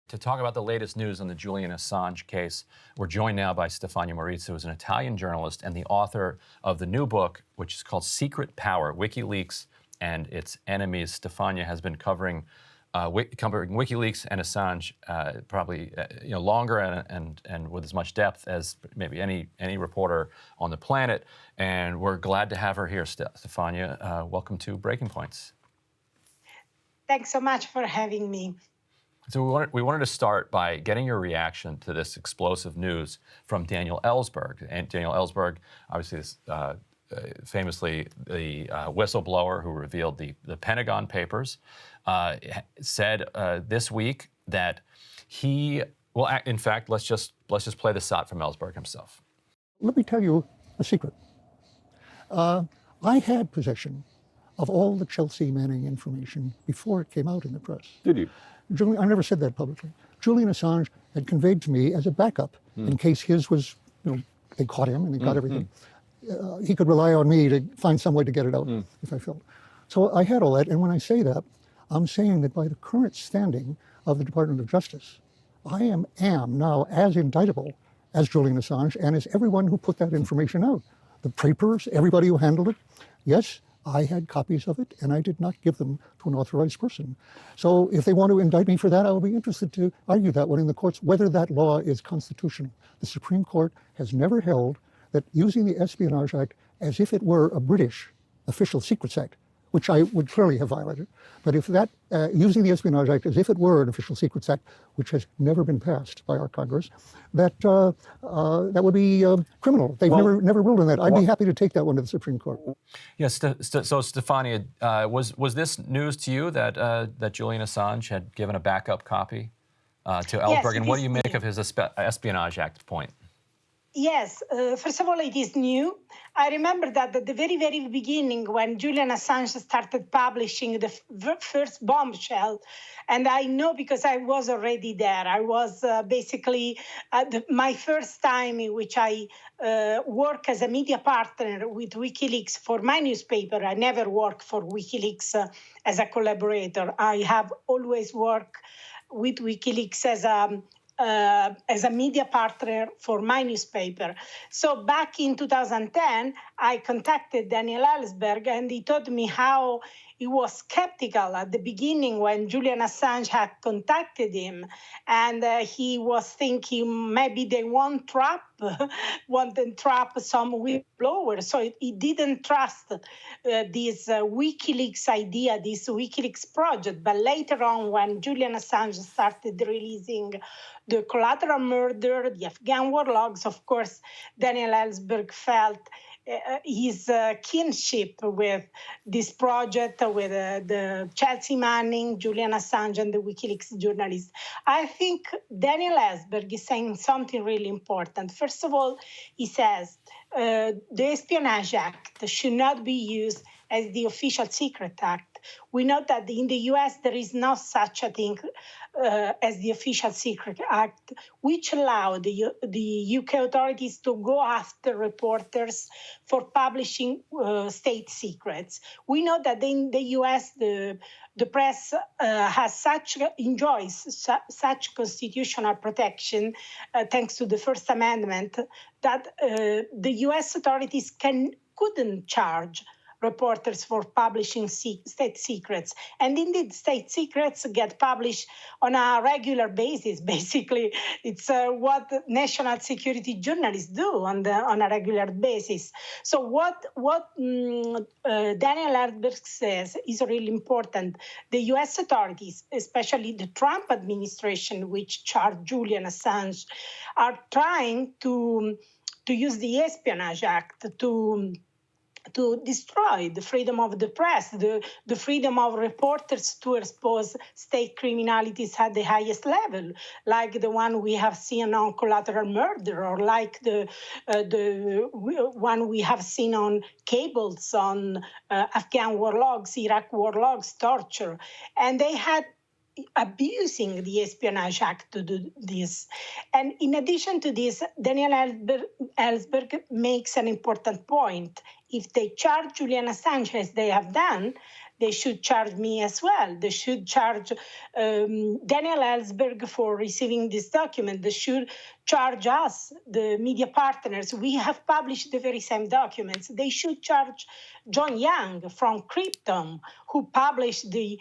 To talk about the latest news on the Julian Assange case, we're joined now by Stefania Maurizi, who is an Italian journalist and the author of the new book, which is called Secret Power, Wikileaks and Its Enemies. Stefania has been covering Wikileaks and Assange probably longer and with as much depth as maybe any reporter on the planet. And we're glad to have her here, Stefania. Welcome to Breaking Points. Thanks so much for having me. So we wanted to start by getting your reaction to this explosive news from Daniel Ellsberg. And Daniel Ellsberg, obviously, is famously the whistleblower who revealed the Pentagon Papers, said this week that he will act. In fact, let's just play the shot from Ellsberg himself. Let me tell you a secret. I had possession of all the Chelsea Manning information before it came out in the press. Did you? I never said that publicly. Julian Assange had conveyed to me as a backup in case his was, they caught him and they got everything. He could rely on me to find some way to get it out if I felt. So I had all that, and when I say that, I'm saying that by the current standing of the Department of Justice, I am now as indictable as Julian Assange and as everyone who put that information out. The papers, everybody who handled it. Yes, I had copies of it, and I did not give them to an authorized person. So if they want to indict me for that, I will be interested to argue that one in the courts, whether that law is constitutional. The Supreme Court has never held that using the Espionage Act as if it were a British Official Secrets Act, which I would clearly have violated, but if that, using the Espionage Act as if it were an Official Secrets Act, which has never been passed by our Congress, that would be criminal. They've never ruled on that. I'd be happy to take that one to the Supreme Court. Yes. So, Stefania, was this news to you that Julian Assange had given a backup copy to Ellsberg? Yes, and what do you make of his Espionage Act point? Yes, first of all, it is new. I remember that at the very, very beginning, when Julian Assange started publishing the first bombshell, and I know because I was already there. I was basically my first time in which I work as a media partner with Wikileaks for my newspaper. I never worked for Wikileaks as a collaborator. I have always worked with Wikileaks as a media partner for my newspaper. So back in 2010, I contacted Daniel Ellsberg, and he told me how he was skeptical at the beginning when Julian Assange had contacted him, and he was thinking maybe they want to trap some whistleblowers. So he didn't trust this WikiLeaks idea, this WikiLeaks project. But later on, when Julian Assange started releasing the collateral murder, the Afghan war logs, of course, Daniel Ellsberg felt his kinship with this project, with the Chelsea Manning, Julian Assange, and the WikiLeaks journalists. I think Daniel Ellsberg is saying something really important. First of all, he says the Espionage Act should not be used as the Official Secret Act. We know that in the US there is no such a thing as the Official Secret Act, which allowed the UK authorities to go after reporters for publishing state secrets. We know that in the US the press enjoys such constitutional protection thanks to the First Amendment that the US authorities couldn't charge reporters for publishing state secrets. And indeed, state secrets get published on a regular basis. Basically, it's what national security journalists do on a regular basis. So what Daniel Ellsberg says is really important. The U.S. authorities, especially the Trump administration, which charged Julian Assange, are trying to use the Espionage Act to destroy the freedom of the press, the freedom of reporters to expose state criminalities at the highest level, like the one we have seen on collateral murder, or like the one we have seen on cables, on Afghan war logs, Iraq war logs, torture. And they had abusing the Espionage Act to do this. And in addition to this, Daniel Ellsberg makes an important point. If they charge Julian Assange as they have done, they should charge me as well. They should charge Daniel Ellsberg for receiving this document. They should charge us, the media partners. We have published the very same documents. They should charge John Young from Krypton, who published the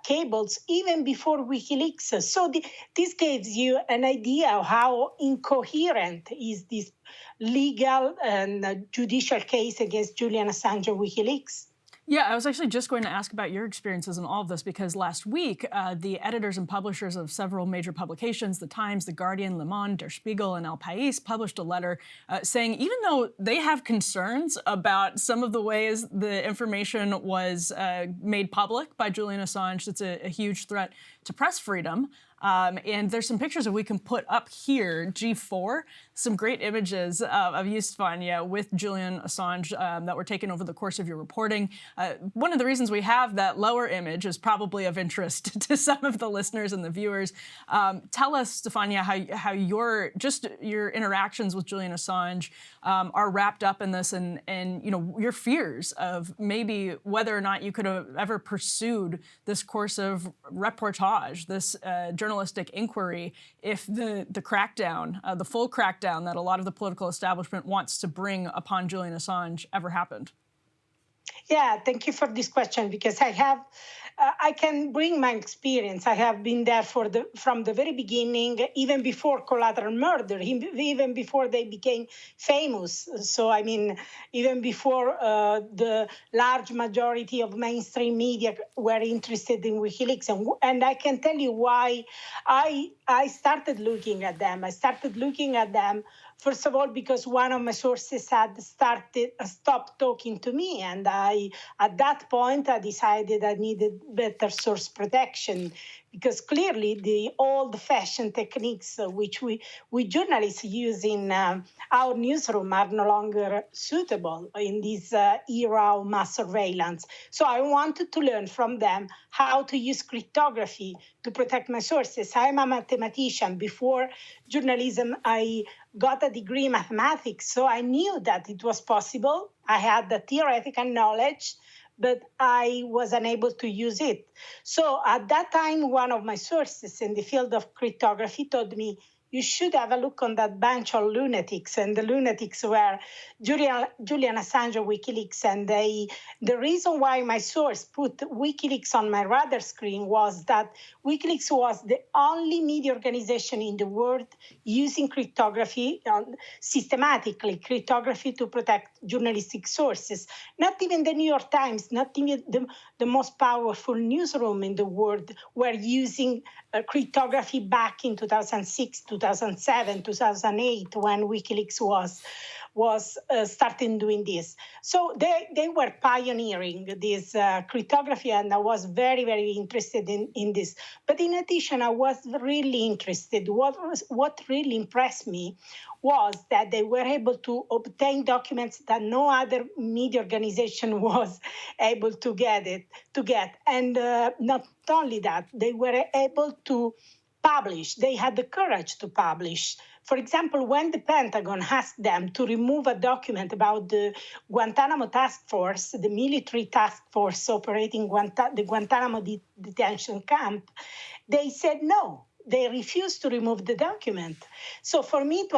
cables even before Wikileaks. So this gives you an idea of how incoherent is this legal and judicial case against Julian Assange and Wikileaks. Yeah, I was actually just going to ask about your experiences in all of this, because last week, the editors and publishers of several major publications, The Times, The Guardian, Le Monde, Der Spiegel, and El País, published a letter saying even though they have concerns about some of the ways the information was made public by Julian Assange, it's a huge threat to press freedom. And there's some pictures that we can put up here, G4, some great images of you, Stefania, with Julian Assange that were taken over the course of your reporting. One of the reasons we have that lower image is probably of interest to some of the listeners and the viewers. Tell us, Stefania, how your interactions with Julian Assange are wrapped up in this, and your fears of maybe whether or not you could have ever pursued this course of reportage, this journalistic inquiry, if the crackdown, the full crackdown that a lot of the political establishment wants to bring upon Julian Assange ever happened. Yeah, thank you for this question, because I can bring my experience. I have been there from the very beginning, even before Collateral Murder, even before they became famous. So, I mean, even before the large majority of mainstream media were interested in WikiLeaks. And I can tell you why I started looking at them. I started looking at them, first of all, because one of my sources had stopped talking to me. And at that point, I decided I needed better source protection, because clearly the old-fashioned techniques which we journalists use in our newsroom are no longer suitable in this era of mass surveillance. So I wanted to learn from them how to use cryptography to protect my sources. I'm a mathematician. Before journalism, I got a degree in mathematics, so I knew that it was possible. I had the theoretical knowledge, but I was unable to use it. So at that time, one of my sources in the field of cryptography told me, you should have a look on that bunch of lunatics. And the lunatics were Julian Assange of Wikileaks. And the reason why my source put Wikileaks on my radar screen was that Wikileaks was the only media organization in the world using cryptography, systematically cryptography, to protect journalistic sources. Not even the New York Times, not even the most powerful newsroom in the world were using cryptography back in 2006, 2007, 2008, when WikiLeaks was starting doing this. So they were pioneering this cryptography, and I was very, very interested in this. But in addition, I was really interested. What really impressed me was that they were able to obtain documents that no other media organization was able to get. And not only that, they were able to publish. They had the courage to publish. For example, when the Pentagon asked them to remove a document about the Guantanamo Task Force, the military task force operating the Guantanamo detention camp, they said no. They refused to remove the document. So for me, it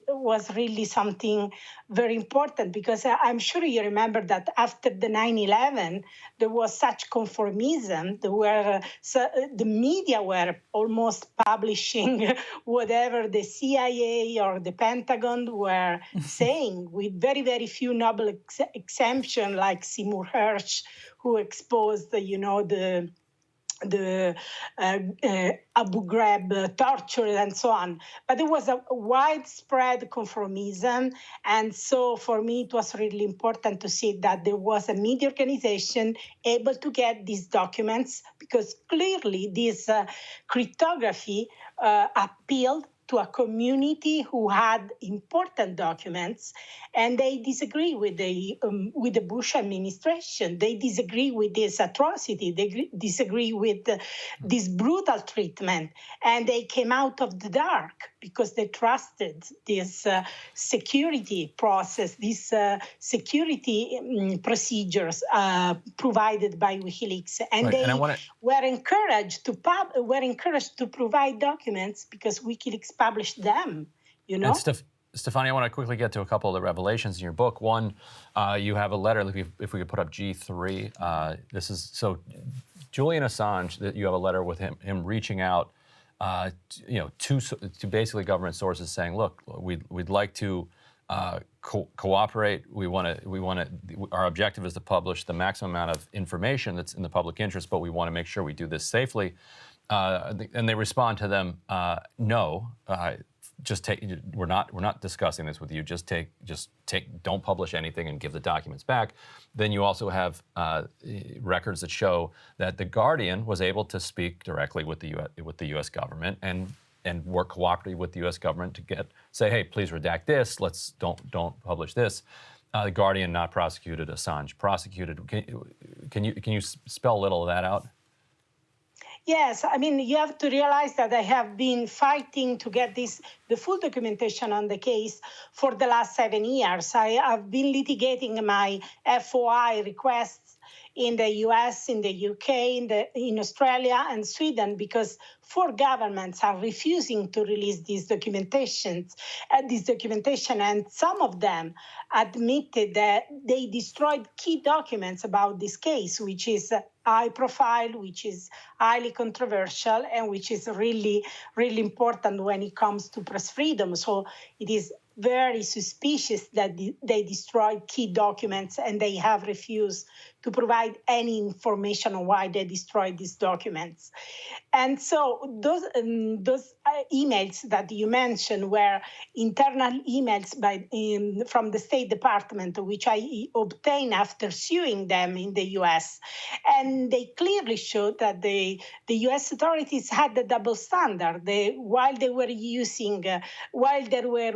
was really something very important, because I'm sure you remember that after the 9/11, there was such conformism. The media were almost publishing whatever the CIA or the Pentagon were saying, with very, very few noble exemptions, like Seymour Hersh, who exposed, the Abu Ghraib torture and so on. But there was a widespread conformism. And so for me, it was really important to see that there was a media organization able to get these documents, because clearly this cryptography appealed to a community who had important documents, and they disagree with the Bush administration. They disagree with this atrocity. They disagree with this brutal treatment, and they came out of the dark. because they trusted this security process, these security procedures provided by WikiLeaks, and Right, they and I wanna- were encouraged to provide documents because WikiLeaks published them. You know. And Stefania, I want to quickly get to a couple of the revelations in your book. One, you have a letter. If we could put up G3, this is so. Julian Assange, that you have a letter with him reaching out, to basically government sources saying, look, we'd like to cooperate. We want to. Our objective is to publish the maximum amount of information that's in the public interest, but we want to make sure we do this safely. And they respond to them, no. Just take. We're not discussing this with you. Just take. Don't publish anything and give the documents back. Then you also have records that show that the Guardian was able to speak directly with the U.S. government and work cooperatively with the U.S. government to say, hey, please redact this. Don't publish this. The Guardian not prosecuted. Assange prosecuted. Can you spell a little of that out? Yes, I mean, you have to realize that I have been fighting to get the full documentation on the case for the last 7 years. I have been litigating my FOI requests in the US, in the UK, in Australia and Sweden, because 4 governments are refusing to release this documentation, and some of them admitted that they destroyed key documents about this case, which is high profile, which is highly controversial, and which is really, really important when it comes to press freedom. So it is very suspicious that they destroyed key documents, and they have refused to provide any information on why they destroyed these documents. And so those emails that you mentioned were internal emails from the State Department, which I obtained after suing them in the US. And they clearly showed that the US authorities had the double standard. While they were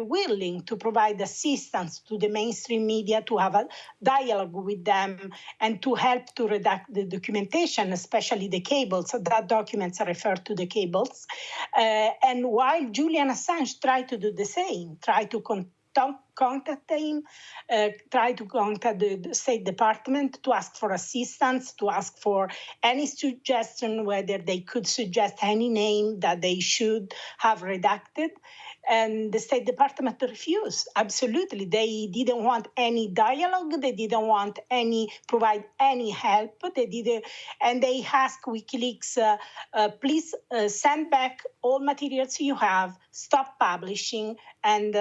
willing to provide assistance to the mainstream media, to have a dialogue with them, and to help to redact the documentation, especially the cables, so that documents refer to the cables. And while Julian Assange tried to do the same, tried to contact him, try to contact the State Department to ask for assistance, to ask for any suggestion, whether they could suggest any name that they should have redacted. And the State Department refused. Absolutely. They didn't want any dialogue. They didn't want provide any help. And they asked WikiLeaks, please send back all materials you have, stop publishing, and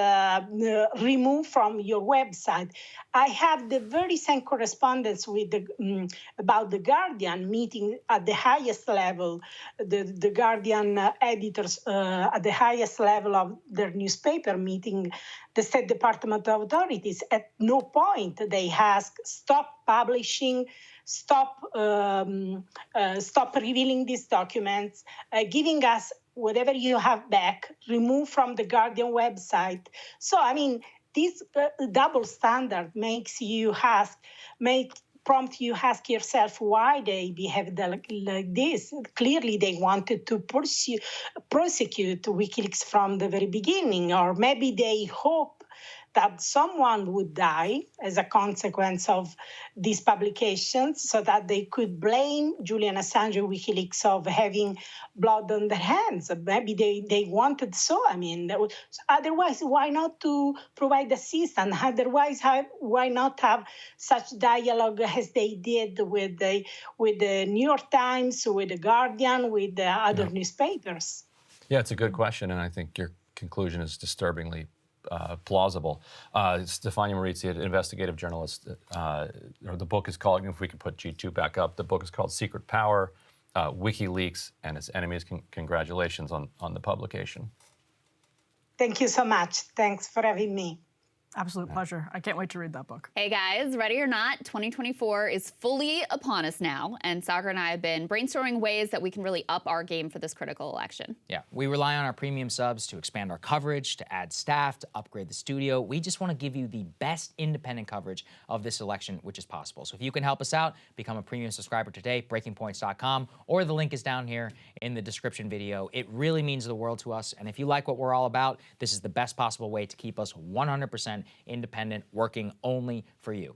remove from your website. I have the very same correspondence with about the Guardian meeting at the highest level, the Guardian editors at the highest level of their newspaper meeting the State Department authorities. At no point they ask, stop publishing, stop revealing these documents, giving us whatever you have back, remove from the Guardian website. So, I mean, this double standard prompt you ask yourself why they behaved like this. Clearly, they wanted to prosecute WikiLeaks from the very beginning, or maybe they hope that someone would die as a consequence of these publications, so that they could blame Julian Assange and WikiLeaks of having blood on their hands. Maybe they wanted so. I mean, otherwise, why not to provide assistance? Otherwise, why not have such dialogue as they did with the New York Times, with the Guardian, with the other newspapers? Yeah, it's a good question, and I think your conclusion is disturbingly plausible. Stefania Maurizi, an investigative journalist, the book is called, if we could put G2 back up, the book is called Secret Power, WikiLeaks and Its Enemies. Congratulations on the publication. Thank you so much. Thanks for having me. Absolute pleasure. I can't wait to read that book. Hey guys, ready or not, 2024 is fully upon us now, and Sagar and I have been brainstorming ways that we can really up our game for this critical election. Yeah, we rely on our premium subs to expand our coverage, to add staff, to upgrade the studio. We just want to give you the best independent coverage of this election, which is possible. So if you can help us out, become a premium subscriber today, breakingpoints.com, or the link is down here in the description video. It really means the world to us, and if you like what we're all about, this is the best possible way to keep us 100% independent, working only for you.